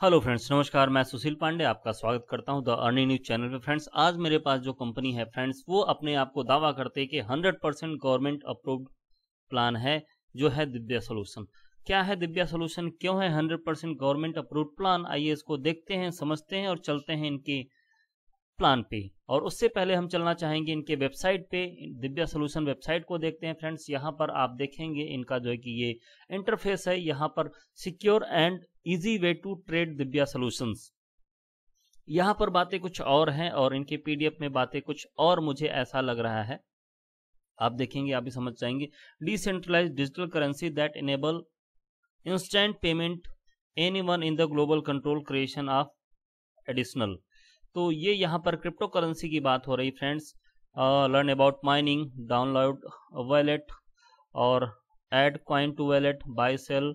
Hello friends, नमस्कार। मैं सुशील पांडे आपका स्वागत करता हूं द अर्निंग न्यूज चैनल पे। फ्रेंड्स, आज मेरे पास जो कंपनी है फ्रेंड्स, वो अपने आप को दावा करते हैं कि 100% गवर्नमेंट अप्रूव्ड प्लान है, जो है दिव्या सॉल्यूशन। क्या है दिव्या सॉल्यूशन, क्यों है 100% गवर्नमेंट अप्रूव्ड प्लान? आइए इसको देखते हैं, समझते हैं और चलते हैं इनके प्लान पे। और उससे पहले हम चलना चाहेंगे इनके वेबसाइट पे, दिव्या सॉल्यूशन वेबसाइट को देखते हैं। फ्रेंड्स, यहाँ पर आप देखेंगे इनका जो है कि ये इंटरफेस है। यहाँ पर secure and easy way to trade Divya solutions, यहाँ पर बातें कुछ और हैं और इनके पीडीएफ में बातें कुछ और मुझे ऐसा लग रहा है। आप देखेंगे, आप भी समझ जाएंगे। Decentralised digital currency that enable instant payment anyone in the global control creation of additional. तो ये यहाँ पर क्रिप्टो करेंसी की बात हो रही friends. Learn about mining, download wallet और add coin to wallet, buy sell,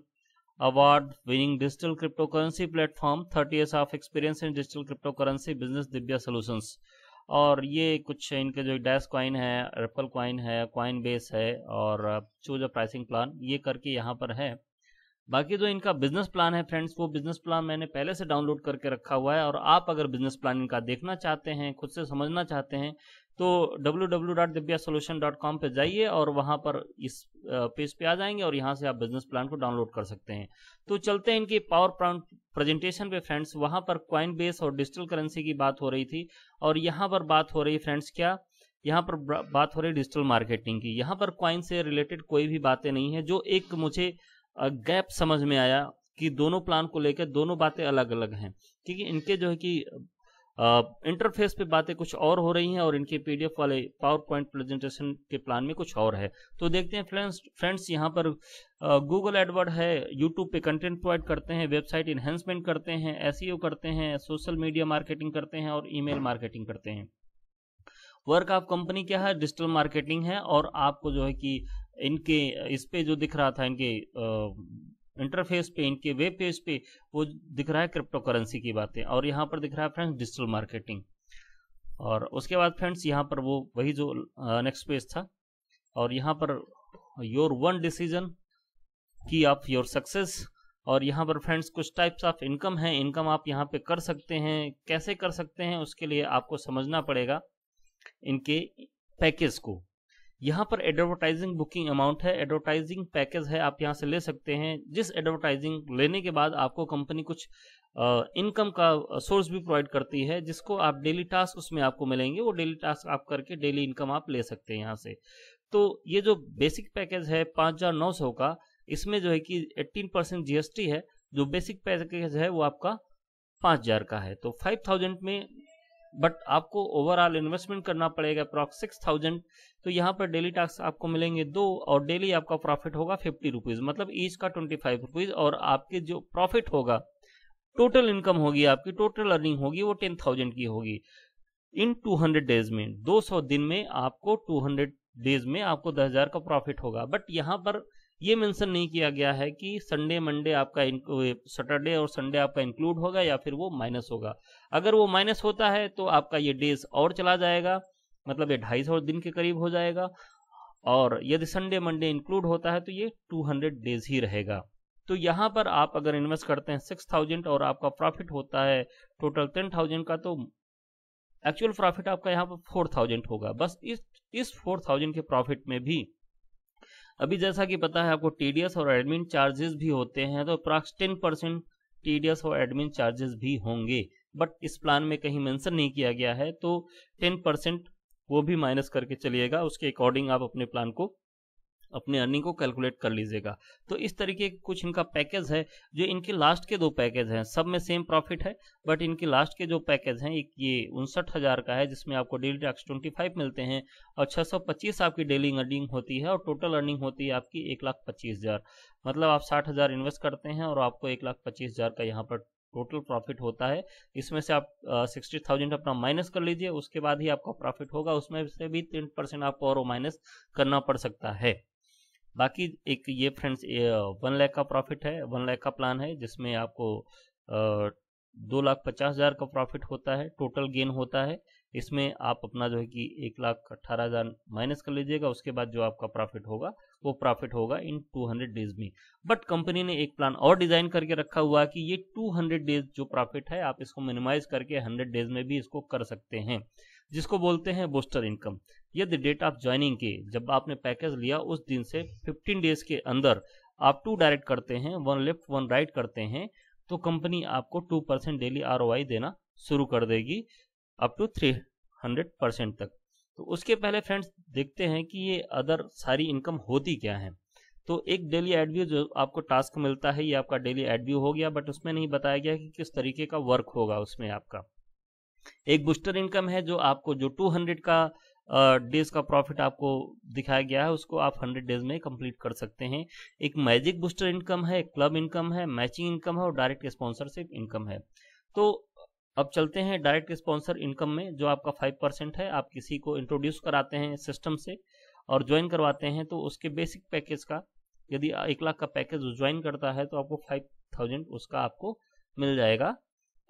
award winning digital crypto currency platform, 30 years of experience in digital crypto currency business Divya solutions. और ये कुछ इनके जो डैश कॉइन है, रिपल कॉइन है, Coinbase है और चूज अ प्राइसिंग प्लान, ये करके यहाँ पर है। बाकी जो इनका बिजनेस प्लान है फ्रेंड्स, वो बिजनेस प्लान मैंने पहले से डाउनलोड करके रखा हुआ है। और आप अगर बिजनेस प्लान इनका देखना चाहते हैं, खुद से समझना चाहते हैं, तो www.divyasolution.com पे जाइए और वहां पर इस पेज पे आ जाएंगे और यहाँ से आप बिजनेस प्लान को डाउनलोड कर सकते हैं। तो चलते हैं इनकी पावर पॉइंट प्रेजेंटेशन पे फ्रेंड्स। वहां पर कॉइन बेस और डिजिटल करेंसी की बात हो रही थी और यहाँ पर बात हो रही फ्रेंड्स क्या, यहाँ पर बात हो रही डिजिटल मार्केटिंग की। यहाँ पर कॉइन से रिलेटेड कोई भी बातें नहीं है। जो एक मुझे गैप समझ में आया कि दोनों प्लान को लेकर दोनों बातें अलग अलग हैं, क्योंकि इनके जो है कि इंटरफेस पे बातें कुछ और हो रही हैं और इनके पीडीएफ वाले पावर पॉइंट प्रेजेंटेशन के प्लान में कुछ और है। तो देखते हैं फ्रेंड्स, यहाँ पर गूगल एडवर्ड है, यूट्यूब पे कंटेंट प्रोवाइड करते हैं, वेबसाइट इन्हेंसमेंट करते हैं, एसईओ करते हैं, सोशल मीडिया मार्केटिंग करते हैं और ईमेल मार्केटिंग करते हैं। वर्क ऑफ कंपनी क्या है, डिजिटल मार्केटिंग है। और आपको जो है कि इनके इस पे जो दिख रहा था, इनके इंटरफेस पे, इनके वेब पेज पे वो दिख रहा है क्रिप्टो करेंसी की बातें, और यहाँ पर दिख रहा है फ्रेंड्स डिजिटल मार्केटिंग। और उसके बाद फ्रेंड्स यहाँ पर वो वही जो नेक्स्ट पेज था, और यहाँ पर योर वन डिसीजन की ऑफ योर सक्सेस। और यहाँ पर फ्रेंड्स कुछ टाइप्स ऑफ इनकम है, इनकम आप यहाँ पे कर सकते हैं। कैसे कर सकते हैं, उसके लिए आपको समझना पड़ेगा इनके पैकेज को। यहाँ पर एडवर्टाइजिंग बुकिंग अमाउंट है, एडवर्टाइजिंग पैकेज है, आप यहाँ से ले सकते हैं। जिस एडवर्टाइजिंग लेने के बाद आपको कंपनी कुछ इनकम का सोर्स भी प्रोवाइड करती है, जिसको आप डेली टास्क उसमें आपको मिलेंगे। वो डेली टास्क आप करके डेली इनकम आप ले सकते हैं यहाँ से। तो ये जो बेसिक पैकेज है 5,900 का, इसमें जो है कि 18% जीएसटी है। जो बेसिक पैकेज है वो आपका 5,000 का है, तो 5,000 में, बट आपको ओवरऑल इन्वेस्टमेंट करना पड़ेगा अप्रॉक्स 6,000। तो यहाँ पर डेली टास्क आपको मिलेंगे 2 और डेली आपका प्रॉफिट होगा 50 रुपीज, मतलब ईच का 25 रुपीज। और आपके जो प्रॉफिट होगा, टोटल इनकम होगी, आपकी टोटल अर्निंग होगी, वो 10,000 की होगी इन 200 डेज में। 200 दिन में आपको 200 डेज में आपको 10,000 का प्रॉफिट होगा। बट यहाँ पर ये मेंशन नहीं किया गया है कि संडे मंडे आपका, सैटरडे और संडे आपका इंक्लूड होगा या फिर वो माइनस होगा। अगर वो माइनस होता है तो आपका ये डेज और चला जाएगा, मतलब ये 250 दिन के करीब हो जाएगा। और यदि संडे मंडे इंक्लूड होता है तो ये 200 डेज ही रहेगा। तो यहाँ पर आप अगर इन्वेस्ट करते हैं 6,000 और आपका प्रॉफिट होता है टोटल 10,000 का, तो एक्चुअल प्रॉफिट आपका यहाँ पर 4,000 होगा। बस इस 4,000 के प्रॉफिट में भी अभी जैसा कि पता है आपको टीडीएस और एडमिन चार्जेस भी होते हैं, तो अप्रॉक्स 10% टीडीएस और एडमिन चार्जेस भी होंगे। बट इस प्लान में कहीं मेंशन नहीं किया गया है, तो 10% वो भी माइनस करके चलिएगा। उसके अकॉर्डिंग आप अपने प्लान को, अपने अर्निंग को कैलकुलेट कर लीजिएगा। तो इस तरीके के कुछ इनका पैकेज है। जो इनके लास्ट के 2 पैकेज हैं, सब में सेम प्रॉफिट है, बट इनके लास्ट के जो पैकेज हैं, एक ये 59,000 का है, जिसमें आपको डेली टैक्स 25 मिलते हैं और 625 आपकी डेली अर्निंग होती है और टोटल अर्निंग होती है आपकी 1,25,000। मतलब आप 60,000 इन्वेस्ट करते हैं और आपको 1,25,000 का यहाँ पर टोटल प्रॉफिट होता है। इसमें से आप 60,000 अपना माइनस कर लीजिए, उसके बाद ही आपका प्रॉफिट होगा। उसमें से भी 10% आपको और माइनस करना पड़ सकता है। बाकी एक ये फ्रेंड्स 1 लाख का प्रॉफिट है, 1 लाख का प्लान है, जिसमें आपको 2,50,000 का प्रॉफिट होता है, टोटल गेन होता है। इसमें आप अपना जो है कि 1,18,000 माइनस कर लीजिएगा, उसके बाद जो आपका प्रॉफिट होगा वो प्रॉफिट होगा इन 200 डेज में। बट कंपनी ने एक प्लान और डिजाइन करके रखा हुआ है कि ये 200 डेज जो प्रॉफिट है आप इसको मिनिमाइज करके 100 डेज में भी इसको कर सकते हैं, जिसको बोलते हैं बूस्टर इनकम। यदि डेट ऑफ ज्वाइनिंग के, जब आपने पैकेज लिया उस दिन से 15 डेज के अंदर आप 2 डायरेक्ट करते हैं, 1 लेफ्ट 1 राइट करते हैं, तो कंपनी आपको 2% डेली ROI देना शुरू कर देगी अप टू 300% तक। तो उसके पहले फ्रेंड्स देखते हैं कि ये अदर सारी इनकम होती क्या है। तो एक डेली एड व्यू जो आपको टास्क मिलता है, ये आपका डेली एड व्यू हो गया, बट उसमें नहीं बताया गया कि किस तरीके का वर्क होगा उसमें आपका। एक बूस्टर इनकम है जो आपको जो 200 का डेज का प्रॉफिट आपको दिखाया गया है उसको आप 100 डेज में कंप्लीट कर सकते हैं। एक मैजिक बूस्टर इनकम है, क्लब इनकम है, मैचिंग इनकम है और डायरेक्ट स्पॉन्सरशिप इनकम है। तो अब चलते हैं डायरेक्ट स्पॉन्सर इनकम में, जो आपका 5% है। आप किसी को इंट्रोड्यूस कराते हैं सिस्टम से और ज्वाइन करवाते हैं, तो उसके बेसिक पैकेज का, यदि 1 लाख का पैकेज ज्वाइन करता है तो आपको 5,000 उसका आपको मिल जाएगा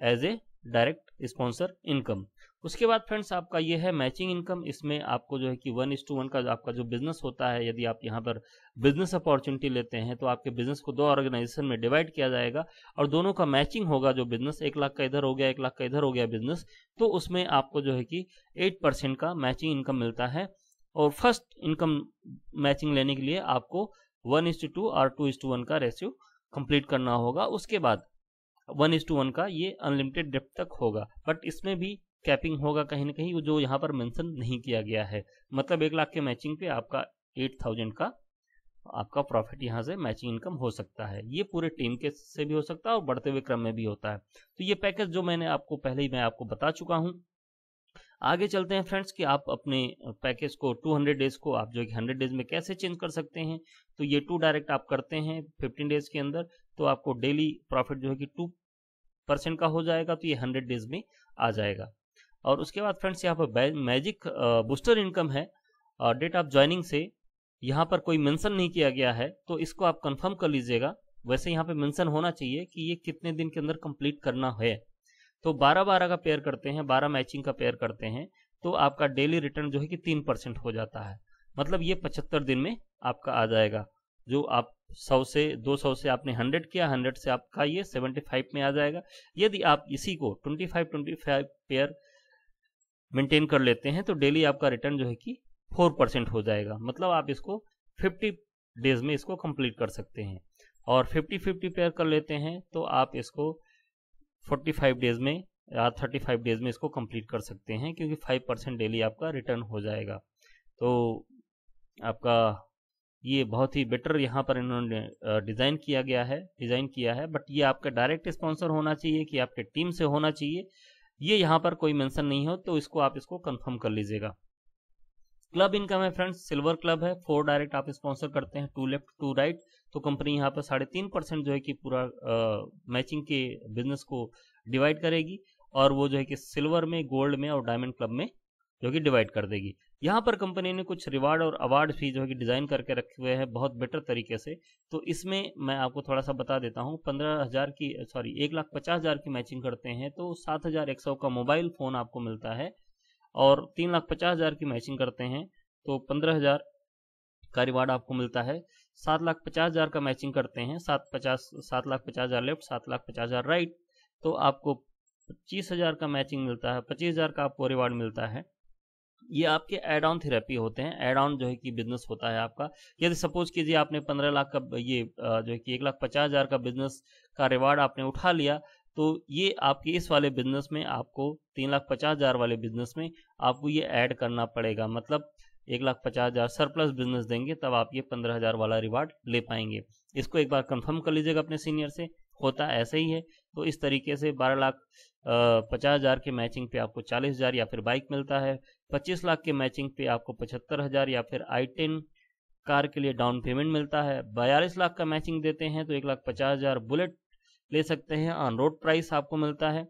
as a direct sponsor income. उसके बाद फ्रेंड्स आपका ये है मैचिंग इनकम। इसमें आपको जो है कि 1:1 का आपका जो बिजनेस होता है, यदि आप यहाँ पर बिजनेस अपॉर्चुनिटी लेते हैं तो आपके बिजनेस को 2 ऑर्गेनाइजेशन में डिवाइड किया जाएगा और दोनों का मैचिंग होगा। जो बिजनेस 1 लाख का इधर हो गया, 1 लाख का इधर हो गया बिजनेस, तो उसमें आपको जो है कि 8% का मैचिंग इनकम मिलता है। और फर्स्ट इनकम मैचिंग लेने के लिए आपको 1:2 और 2:1 का रेशियो कंप्लीट करना होगा। उसके बाद 1:1 का ये अनलिमिटेड डेप्थ तक होगा, बट इसमें भी कैपिंग होगा कहीं ना कहीं, जो यहाँ पर मेंशन नहीं किया गया है। मतलब 1 लाख के मैचिंग पे आपका 8,000 का आपका प्रॉफिट यहाँ से मैचिंग इनकम हो सकता है। ये पूरे टीम के से भी हो सकता है और बढ़ते हुए क्रम में भी होता है। तो ये पैकेज जो मैंने आपको पहले ही मैं आपको बता चुका हूँ। आगे चलते हैं फ्रेंड्स कि आप अपने पैकेज को 200 डेज को आप जो कि 100 डेज में कैसे चेंज कर सकते हैं। तो ये 2 डायरेक्ट आप करते हैं 15 डेज के अंदर, तो आपको डेली प्रॉफिट जो है कि 2% का हो जाएगा, तो ये 100 डेज में आ जाएगा। और उसके बाद फ्रेंड्स यहाँ पर मैजिक बूस्टर इनकम है, डेट ऑफ ज्वाइनिंग से यहाँ पर कोई मेंशन नहीं किया गया है, तो इसको आप कंफर्म कर लीजिएगा। वैसे यहाँ पे मेंशन होना चाहिए कि ये कितने दिन के अंदर कंप्लीट करना है। तो 12-12 का पेयर करते हैं, 12 मैचिंग का पेयर करते हैं, तो आपका डेली रिटर्न जो है कि 3% हो जाता है। मतलब ये 75 दिन में आपका आ जाएगा। जो आप 100 से 200 से आपने 100 किया, 100 से आपका ये 75 में आ जाएगा। यदि आप इसी को 25 पेयर मेंटेन कर लेते हैं तो डेली आपका रिटर्न जो है कि 4% हो जाएगा। मतलब आप इसको 50 डेज में इसको कंप्लीट कर सकते हैं। और 50-50 पेयर कर लेते हैं तो आप इसको 45 डेज में या 35 डेज में इसको कंप्लीट कर सकते हैं, क्योंकि 5% डेली आपका रिटर्न हो जाएगा। तो आपका ये बहुत ही बेटर यहाँ पर इन्होंने डिज़ाइन किया है। बट ये आपका डायरेक्ट स्पॉन्सर होना चाहिए कि आपके टीम से होना चाहिए, ये यहाँ पर कोई मेंशन नहीं हो, तो इसको आप इसको कंफर्म कर लीजिएगा। क्लब इनकम है फ्रेंड्स, सिल्वर क्लब है, 4 डायरेक्ट आप स्पॉन्सर करते हैं, 2 लेफ्ट 2 राइट, तो कंपनी यहाँ पर 3.5% जो है कि पूरा मैचिंग के बिजनेस को डिवाइड करेगी, और वो जो है कि सिल्वर में, गोल्ड में और डायमंड क्लब में जो कि डिवाइड कर देगी। यहाँ पर कंपनी ने कुछ रिवार्ड और अवार्ड भी जो है कि डिज़ाइन करके रखे हुए हैं बहुत बेटर तरीके से। तो इसमें मैं आपको थोड़ा सा बता देता हूँ। 1,50,000 की मैचिंग करते हैं तो 7,100 का मोबाइल फ़ोन आपको मिलता है, और 3,50,000 की मैचिंग करते हैं तो 15,000 का रिवार्ड आपको मिलता है। 7,50,000 का मैचिंग करते हैं, 7,50,000 लेफ्ट, 7,50,000 राइट, तो आपको 25,000 का मैचिंग मिलता है, 25,000 का आपको रिवार्ड मिलता है। ये आपके एड ऑन थेरेपी होते हैं। एड ऑन जो है कि बिजनेस होता है आपका। यदि सपोज कीजिए आपने 15 लाख का ये जो है कि 1,50,000 का बिजनेस का रिवार्ड आपने उठा लिया, तो ये आपके इस वाले बिजनेस में आपको 3,50,000 वाले बिजनेस में आपको ये ऐड करना पड़ेगा। मतलब 1,50,000 सरप्लस बिजनेस देंगे तब आप ये 15,000 वाला रिवार्ड ले पाएंगे। इसको एक बार कंफर्म कर लीजिएगा अपने सीनियर से, होता ऐसे ही है। तो इस तरीके से 12,50,000 के मैचिंग पे आपको 40,000 या फिर बाइक मिलता है। 25 लाख के मैचिंग पे आपको 75,000 या फिर i10 कार के लिए डाउन पेमेंट मिलता है। 42 लाख का मैचिंग देते हैं तो 1,50,000 बुलेट ले सकते हैं, ऑन रोड प्राइस आपको मिलता है।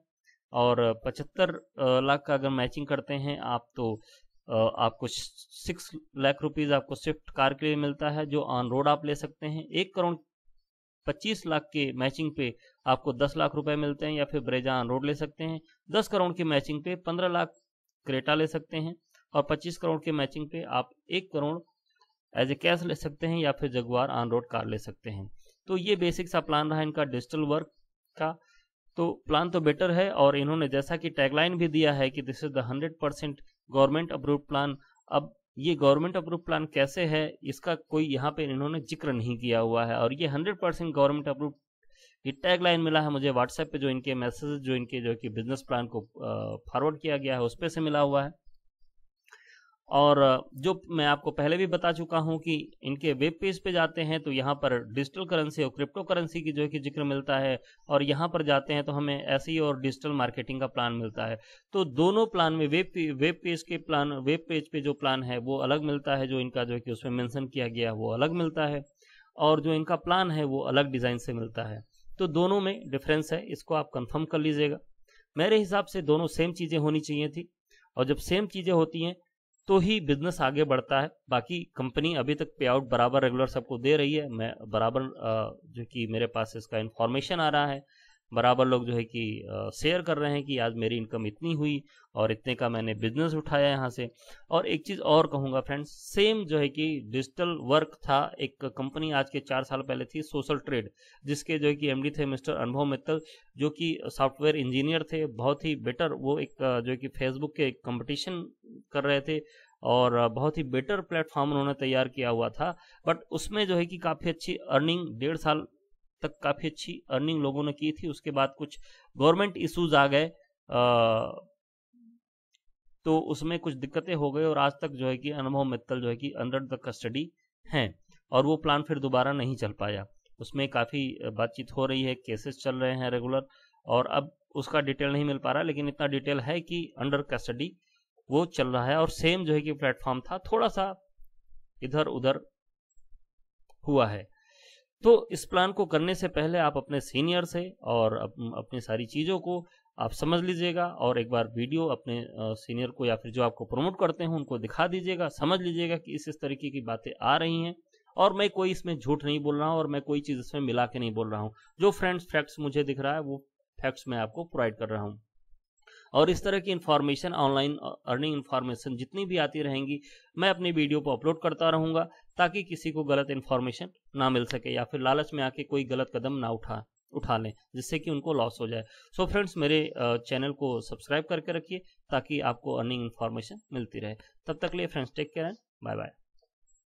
और 75 लाख का अगर मैचिंग करते हैं आप तो आपको 6 लाख रुपीज़ आपको स्विफ्ट कार के लिए मिलता है, जो ऑन रोड आप ले सकते हैं। 1,25 लाख के मैचिंग पे आपको 10 लाख रुपए मिलते हैं, या फिर ब्रेजा ऑन रोड ले सकते हैं। 10 करोड़ की मैचिंग पे 15 लाख क्रेटा ले सकते हैं, और 25 करोड़ के मैचिंग पे आप 1 करोड़ एज ए कैश ले सकते हैं, या फिर जगुआर ऑन रोड कार ले सकते हैं। तो ये बेसिक सा प्लान रहा इनका डिजिटल वर्क का। तो प्लान तो बेटर है, और इन्होंने जैसा कि टैगलाइन भी दिया है कि this is the 100% government approved plan. अब ये गवर्नमेंट अप्रूव्ड प्लान कैसे है इसका कोई यहाँ पे इन्होंने जिक्र नहीं किया हुआ है, और ये 100% गवर्नमेंट अप्रूव्ड ये टैगलाइन मिला है मुझे व्हाट्सएप पे, जो इनके मैसेज जो इनके जो कि बिजनेस प्लान को फॉरवर्ड किया गया है उस पे से मिला हुआ है। और जो मैं आपको पहले भी बता चुका हूं कि इनके वेब पेज पे जाते हैं तो यहाँ पर डिजिटल करेंसी और क्रिप्टो करेंसी की जो है कि जिक्र मिलता है, और यहाँ पर जाते हैं तो हमें ऐसी और डिजिटल मार्केटिंग का प्लान मिलता है। तो दोनों प्लान में वेब पेज पे जो प्लान है वो अलग मिलता है, जो इनका जो है कि उसमें मेंशन किया गया वो अलग मिलता है, और जो इनका प्लान है वो अलग डिज़ाइन से मिलता है। तो दोनों में डिफरेंस है, इसको आप कंफर्म कर लीजिएगा। मेरे हिसाब से दोनों सेम चीज़ें होनी चाहिए थी, और जब सेम चीज़ें होती हैं तो ही बिजनेस आगे बढ़ता है। बाकी कंपनी अभी तक पे आउट बराबर रेगुलर सबको दे रही है, मैं बराबर जो कि मेरे पास इसका इन्फॉर्मेशन आ रहा है, बराबर लोग जो है कि शेयर कर रहे हैं कि आज मेरी इनकम इतनी हुई और इतने का मैंने बिजनेस उठाया यहाँ से। और एक चीज़ और कहूँगा फ्रेंड्स, सेम जो है कि डिजिटल वर्क था, एक कंपनी आज के 4 साल पहले थी सोशल ट्रेड, जिसके जो है कि एमडी थे मिस्टर अनुभव मित्तल, जो कि सॉफ्टवेयर इंजीनियर थे, बहुत ही बेटर। वो एक जो है कि फेसबुक के कंपटीशन कर रहे थे, और बहुत ही बेटर प्लेटफॉर्म उन्होंने तैयार किया हुआ था, बट उसमें जो है कि काफ़ी अच्छी अर्निंग 1.5 साल तक काफ़ी अच्छी अर्निंग लोगों ने की थी। उसके बाद कुछ गवर्नमेंट इश्यूज आ गए, तो उसमें कुछ दिक्कतें हो गई, और आज तक जो है कि अनुभव मित्तल जो है कि अंडर द कस्टडी हैं, और वो प्लान फिर दोबारा नहीं चल पाया। उसमें काफ़ी बातचीत हो रही है, केसेस चल रहे हैं रेगुलर, और अब उसका डिटेल नहीं मिल पा रहा, लेकिन इतना डिटेल है कि अंडर कस्टडी वो चल रहा है, और सेम जो है कि प्लेटफॉर्म था, थोड़ा सा इधर उधर हुआ है। तो इस प्लान को करने से पहले आप अपने सीनियर से और अपनी सारी चीज़ों को आप समझ लीजिएगा, और एक बार वीडियो अपने सीनियर को या फिर जो आपको प्रमोट करते हैं उनको दिखा दीजिएगा, समझ लीजिएगा कि इस तरीके की बातें आ रही हैं, और मैं कोई इसमें झूठ नहीं बोल रहा हूँ, और मैं कोई चीज़ इसमें मिला के नहीं बोल रहा हूँ। जो फैक्ट्स मुझे दिख रहा है वो फैक्ट्स मैं आपको प्रोवाइड कर रहा हूँ। और इस तरह की इन्फॉर्मेशन, ऑनलाइन अर्निंग इन्फॉर्मेशन जितनी भी आती रहेंगी, मैं अपनी वीडियो पर अपलोड करता रहूँगा, ताकि किसी को गलत इन्फॉर्मेशन ना मिल सके, या फिर लालच में आके कोई गलत कदम ना उठा लें, जिससे कि उनको लॉस हो जाए। सो फ्रेंड्स, मेरे चैनल को सब्सक्राइब करके रखिए, ताकि आपको अर्निंग इन्फॉर्मेशन मिलती रहे। तब तक लिए friends, take care and bye bye.